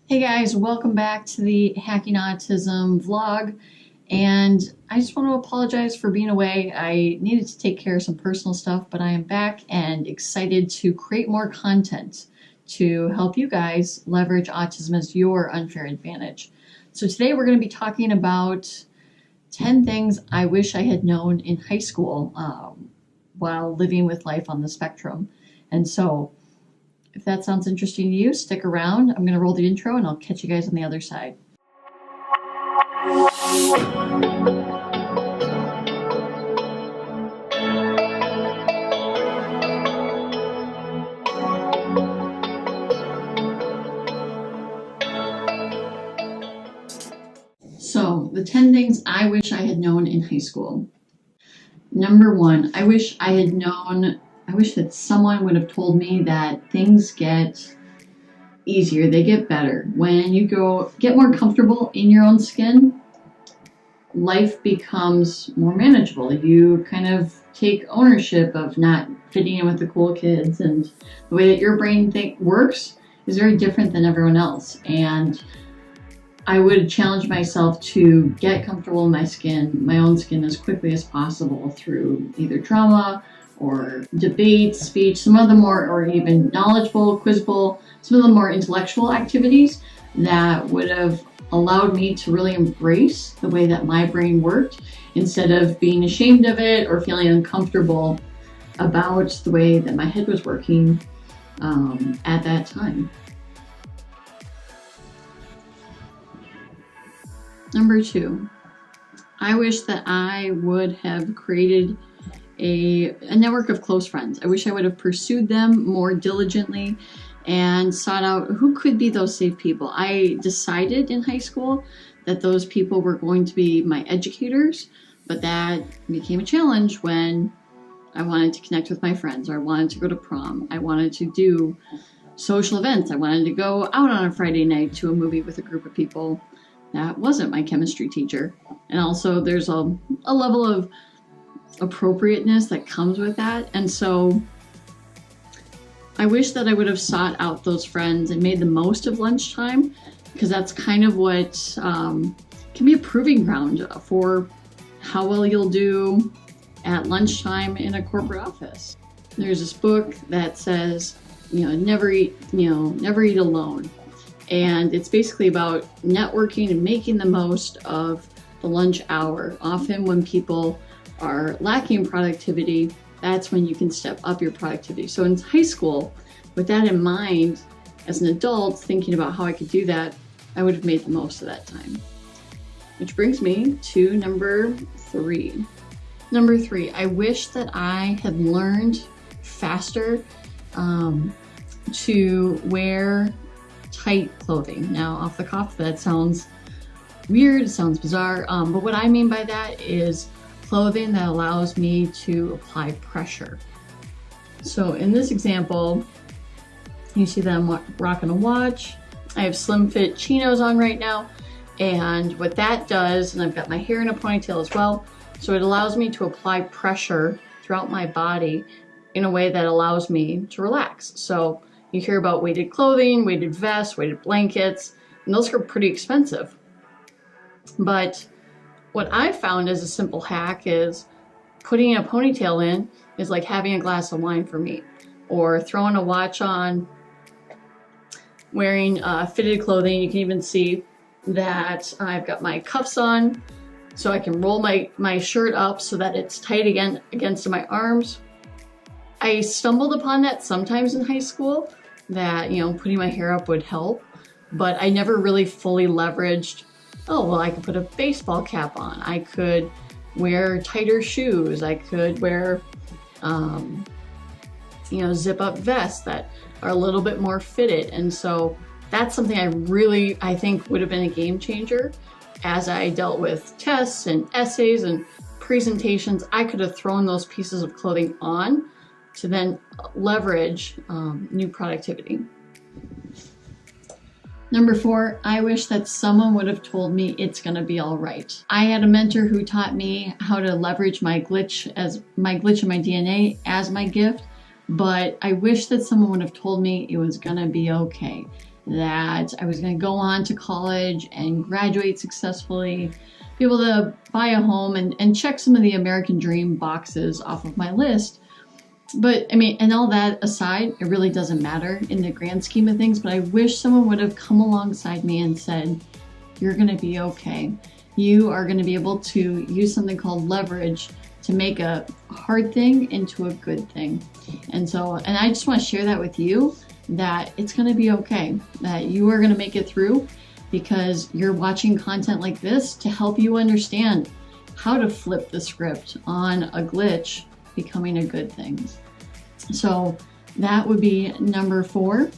Hey guys, welcome back to the Hacking Autism vlog. And I just want to apologize for being away. I needed to take care of some personal stuff, but I am back and excited to create more content to help you guys leverage autism as your unfair advantage. So today we're going to be talking about 10 things I wish I had known in high school while living with life on the spectrum. And so if that sounds interesting to you, stick around. I'm going to roll the intro and I'll catch you guys on the other side. So, the 10 things I wish I had known in high school. Number one, I wish that someone would have told me that things get easier, they get better. When you get more comfortable in your own skin, life becomes more manageable. You kind of take ownership of not fitting in with the cool kids, and the way that your brain works is very different than everyone else. And I would challenge myself to get comfortable in my own skin, as quickly as possible through either drama or debate, speech, some of the more, or even knowledgeable, quizable, some of the more intellectual activities that would have allowed me to really embrace the way that my brain worked, instead of being ashamed of it or feeling uncomfortable about the way that my head was working at that time. Number two, I wish that I would have created a network of close friends. I wish I would have pursued them more diligently and sought out who could be those safe people. I decided in high school that those people were going to be my educators, but that became a challenge when I wanted to connect with my friends, or I wanted to go to prom. I wanted to do social events. I wanted to go out on a Friday night to a movie with a group of people. That wasn't my chemistry teacher. And also there's a level of appropriateness that comes with that. And so I wish that I would have sought out those friends and made the most of lunchtime, because that's kind of what can be a proving ground for how well you'll do at lunchtime in a corporate office. There's this book that says, never eat alone. And it's basically about networking and making the most of the lunch hour. Often when people are lacking productivity, that's when you can step up your productivity. So in high school, with that in mind, as an adult, thinking about how I could do that, I would have made the most of that time. Which brings me to number three. Number three, I wish that I had learned faster to wear tight clothing. Now, off the cuff, that sounds weird, it sounds bizarre, but what I mean by that is clothing that allows me to apply pressure. So in this example, you see that I'm rocking a watch. I have slim fit chinos on right now, and what that does, and I've got my hair in a ponytail as well, so it allows me to apply pressure throughout my body in a way that allows me to relax. So you hear about weighted clothing, weighted vests, weighted blankets, and those are pretty expensive. But what I found as a simple hack is putting a ponytail in is like having a glass of wine for me, or throwing a watch on, wearing fitted clothing. You can even see that I've got my cuffs on, so I can roll my shirt up so that it's tight again against my arms. I stumbled upon that sometimes in high school, that, putting my hair up would help, but I never really fully leveraged, I could put a baseball cap on, I could wear tighter shoes, I could wear, zip up vests that are a little bit more fitted. And so that's something I think would have been a game changer as I dealt with tests and essays and presentations. I could have thrown those pieces of clothing on to then leverage new productivity. Number four, I wish that someone would have told me it's gonna be all right. I had a mentor who taught me how to leverage my glitch in my DNA as my gift, but I wish that someone would have told me it was gonna be okay. that I was going to go on to college and graduate successfully, be able to buy a home and check some of the American dream boxes off of my list. But I mean, and all that aside, it really doesn't matter in the grand scheme of things, but I wish someone would have come alongside me and said, you're going to be okay. You are going to be able to use something called leverage to make a hard thing into a good thing. And I just want to share that with you, that it's going to be okay, that you are going to make it through, because you're watching content like this to help you understand how to flip the script on a glitch becoming a good thing. So that would be number 4.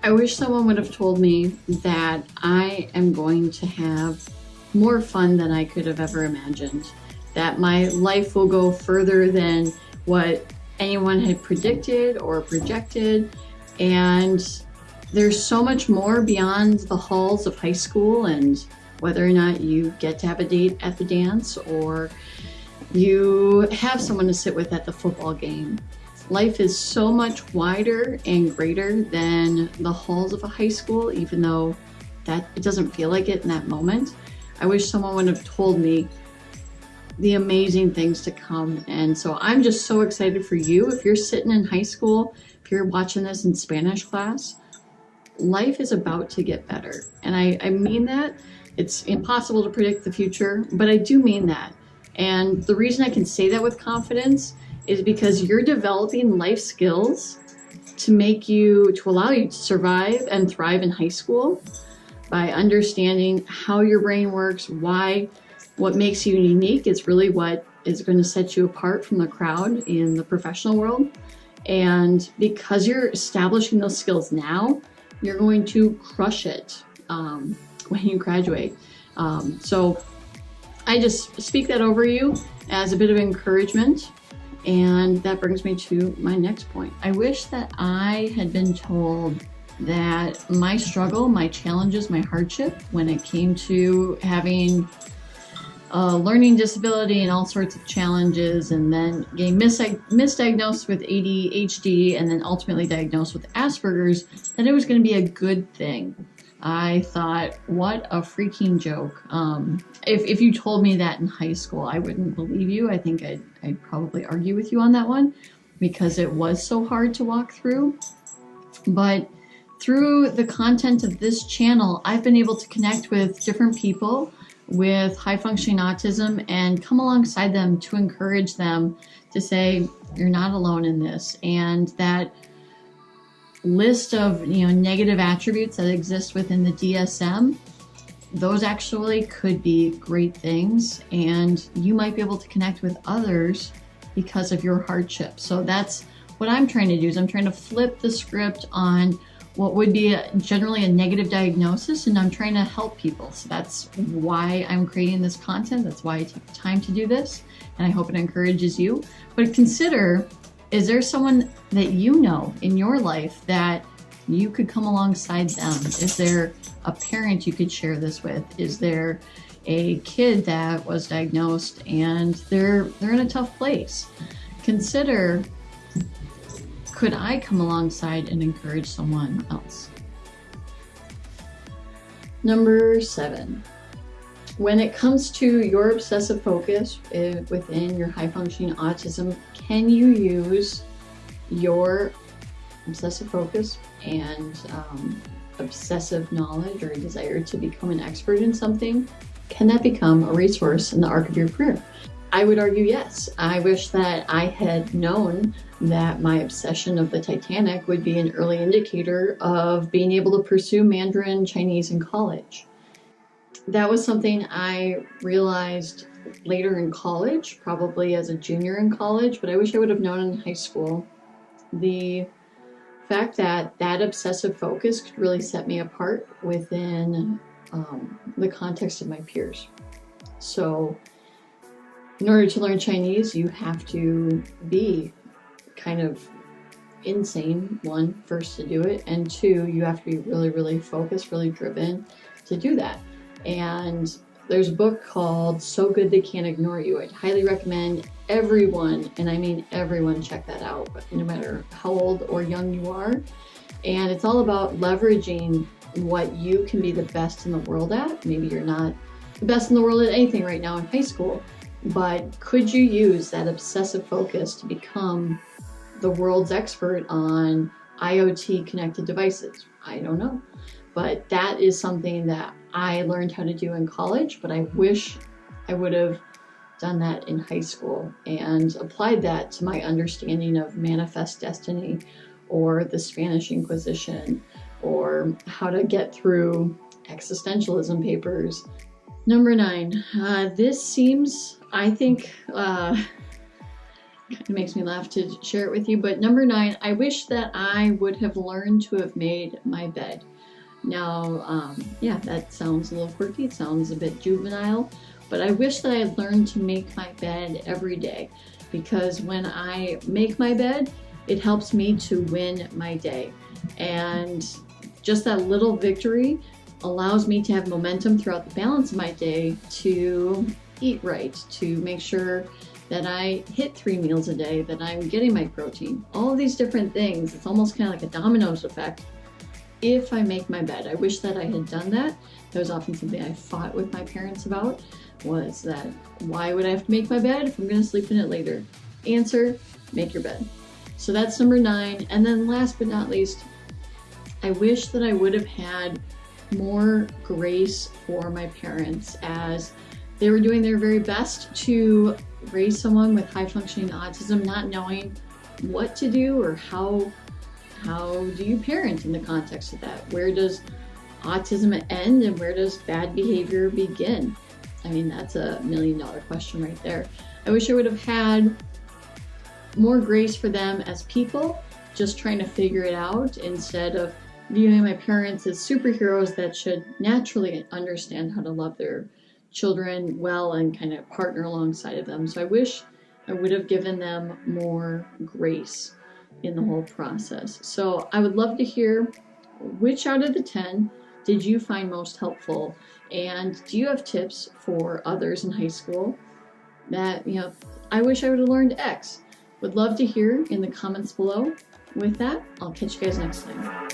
I wish someone would have told me that I am going to have more fun than I could have ever imagined, that my life will go further than what anyone had predicted or projected, and there's so much more beyond the halls of high school and whether or not you get to have a date at the dance or you have someone to sit with at the football game. Life is so much wider and greater than the halls of a high school, even though that it doesn't feel like it in that moment. I wish someone would have told me the amazing things to come. And so I'm just so excited for you. If you're sitting in high school, if you're watching this in Spanish class, life is about to get better. And I mean that. It's impossible to predict the future, but I do mean that. And the reason I can say that with confidence is because you're developing life skills to allow you to survive and thrive in high school by understanding how your brain works, what makes you unique is really what is going to set you apart from the crowd in the professional world. And because you're establishing those skills now, you're going to crush it when you graduate. So I just speak that over you as a bit of encouragement. And that brings me to my next point. I wish that I had been told that my struggle, my challenges, my hardship, when it came to having a learning disability and all sorts of challenges, and then getting misdiagnosed with ADHD and then ultimately diagnosed with Aspergers, that it was going to be a good thing. I thought, what a freaking joke. If you told me that in high school, I wouldn't believe you. I think I'd probably argue with you on that one because it was so hard to walk through. But through the content of this channel, I've been able to connect with different people with high-functioning autism and come alongside them to encourage them to say, you're not alone in this. And that list of negative attributes that exist within the DSM, those actually could be great things, and you might be able to connect with others because of your hardship. So that's what I'm trying to do, is I'm trying to flip the script on what would be generally a negative diagnosis, and I'm trying to help people. So that's why I'm creating this content. That's why I take the time to do this, and I hope it encourages you. But consider, is there someone that you know in your life that you could come alongside them? Is there a parent you could share this with? Is there a kid that was diagnosed and they're in a tough place? Consider, could I come alongside and encourage someone else? Number 7. When it comes to your obsessive focus within your high-functioning autism, can you use your obsessive focus and obsessive knowledge or desire to become an expert in something? Can that become a resource in the arc of your career? I would argue yes. I wish that I had known that my obsession of the Titanic would be an early indicator of being able to pursue Mandarin Chinese in college. That was something I realized later in college, probably as a junior in college, but I wish I would have known in high school. The fact that obsessive focus could really set me apart within the context of my peers. So in order to learn Chinese, you have to be kind of insane, one, first to do it, and two, you have to be really, really focused, really driven to do that. And there's a book called So Good They Can't Ignore You. I'd highly recommend everyone, and I mean everyone, check that out, no matter how old or young you are. And it's all about leveraging what you can be the best in the world at. Maybe you're not the best in the world at anything right now in high school, but could you use that obsessive focus to become the world's expert on IoT connected devices? I don't know, but that is something that I learned how to do in college, but I wish I would have done that in high school and applied that to my understanding of manifest destiny or the Spanish Inquisition or how to get through existentialism papers. Number 9, this seems, I think, kind of makes me laugh to share it with you, but number 9, I wish that I would have learned to have made my bed. Now, yeah, that sounds a little quirky, it sounds a bit juvenile, but I wish that I had learned to make my bed every day, because when I make my bed, it helps me to win my day. And just that little victory allows me to have momentum throughout the balance of my day to eat right, to make sure that I hit 3 meals a day, that I'm getting my protein, all of these different things. It's almost kind of like a dominoes effect if I make my bed. I wish that I had done that. That was often something I fought with my parents about, was that why would I have to make my bed if I'm going to sleep in it later? Answer, make your bed. So that's number 9. And then last but not least, I wish that I would have had more grace for my parents as they were doing their very best to raise someone with high functioning autism, not knowing what to do or how do you parent in the context of that? Where does autism end and where does bad behavior begin? I mean, that's a $1 million question right there. I wish I would have had more grace for them as people, just trying to figure it out instead of viewing my parents as superheroes that should naturally understand how to love their children well and kind of partner alongside of them. So I wish I would have given them more grace in the whole process. So I would love to hear, which out of the 10 did you find most helpful? And do you have tips for others in high school that, I wish I would have learned X? Would love to hear in the comments below. With that, I'll catch you guys next time.